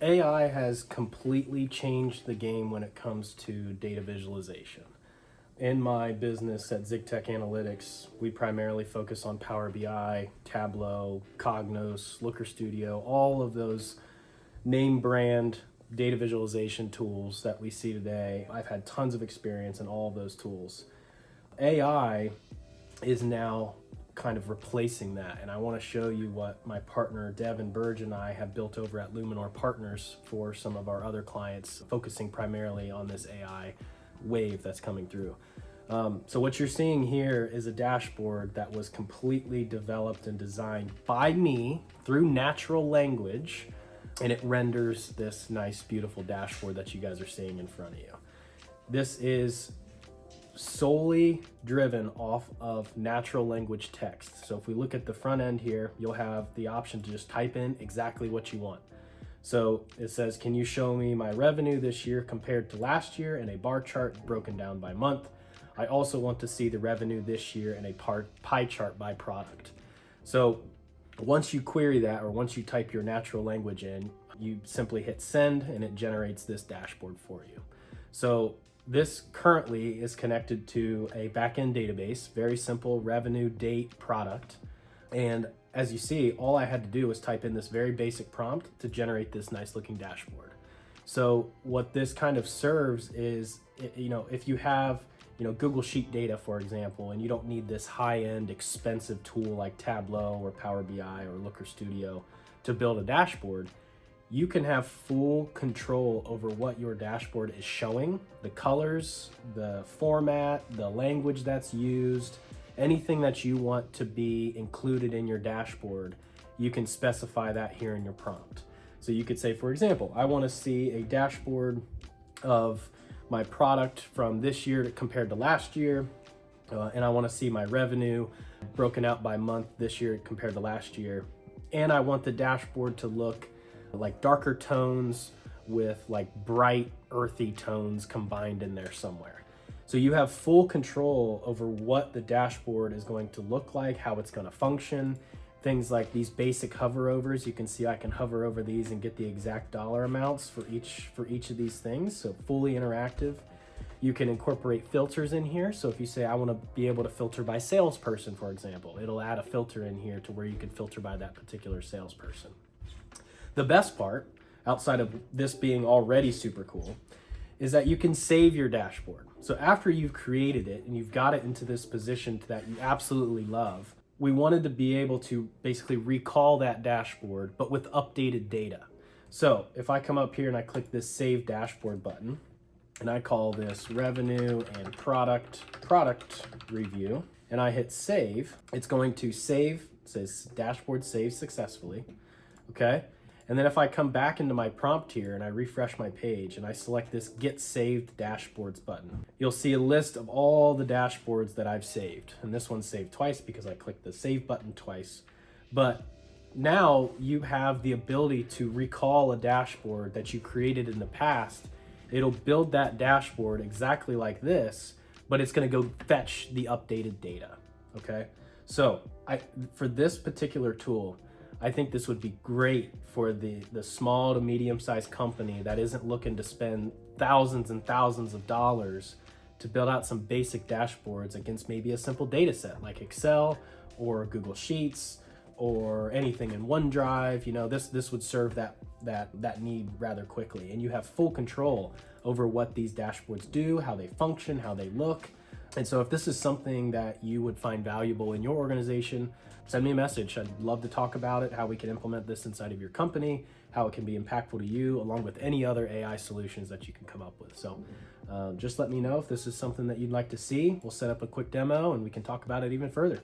AI has completely changed the game when it comes to data visualization. In my business at ZigTech Analytics, we primarily focus on Power BI, Tableau, Cognos, Looker Studio, all of those name brand data visualization tools that we see today. I've had tons of experience in all of those tools. AI is now kind of replacing that, and I want to show you what my partner Devin Burge and I have built over at Luminor Partners for some of our other clients, focusing primarily on this AI wave that's coming through. So what you're seeing here is a dashboard that was completely developed and designed by me through natural language, and it renders this nice, beautiful dashboard that you guys are seeing in front of you. This is solely driven off of natural language text. So if we look at the front end here, you'll have the option to just type in exactly what you want. So it says, can you show me my revenue this year compared to last year in a bar chart broken down by month? I also want to see the revenue this year in a pie chart by product. So once you query that, or once you type your natural language in, you simply hit send and it generates this dashboard for you. So this currently is connected to a backend database, very simple: revenue, date, product. And as you see, all I had to do was type in this very basic prompt to generate this nice looking dashboard. So what this kind of serves is, if you have, Google Sheet data, for example, and you don't need this high-end expensive tool like Tableau or Power BI or Looker Studio to build a dashboard, you can have full control over what your dashboard is showing, the colors, the format, the language that's used, anything that you want to be included in your dashboard. You can specify that here in your prompt. So you could say, for example, I want to see a dashboard of my product from this year compared to last year, and I want to see my revenue broken out by month this year compared to last year, and I want the dashboard to look like darker tones with like bright earthy tones combined in there somewhere. So you have full control over what the dashboard is going to look like, how it's going to function. Things like these basic hoverovers, you can see I can hover over these and get the exact dollar amounts for each of these things, so fully interactive. You can incorporate filters in here. So if you say I want to be able to filter by salesperson, for example, it'll add a filter in here to where you can filter by that particular salesperson. The best part, outside of this being already super cool, is that you can save your dashboard. So after you've created it and you've got it into this position that you absolutely love, we wanted to be able to basically recall that dashboard, but with updated data. So if I come up here and I click this Save Dashboard button, and I call this Revenue and Product Review, and I hit Save, it's going to save. It says Dashboard saved successfully, okay? And then if I come back into my prompt here and I refresh my page and I select this Get Saved Dashboards button, you'll see a list of all the dashboards that I've saved. And this one's saved twice because I clicked the Save button twice. But now you have the ability to recall a dashboard that you created in the past. It'll build that dashboard exactly like this, but it's going to go fetch the updated data, okay? So for this particular tool, I think this would be great for the small to medium-sized company that isn't looking to spend thousands and thousands of dollars to build out some basic dashboards against maybe a simple data set like Excel or Google Sheets or anything in OneDrive. This would serve that need rather quickly, and you have full control over what these dashboards do, how they function, how they look. And so if this is something that you would find valuable in your organization, send me a message. I'd love to talk about it, how we can implement this inside of your company, how it can be impactful to you, along with any other AI solutions that you can come up with. So just let me know if this is something that you'd like to see. We'll set up a quick demo and we can talk about it even further.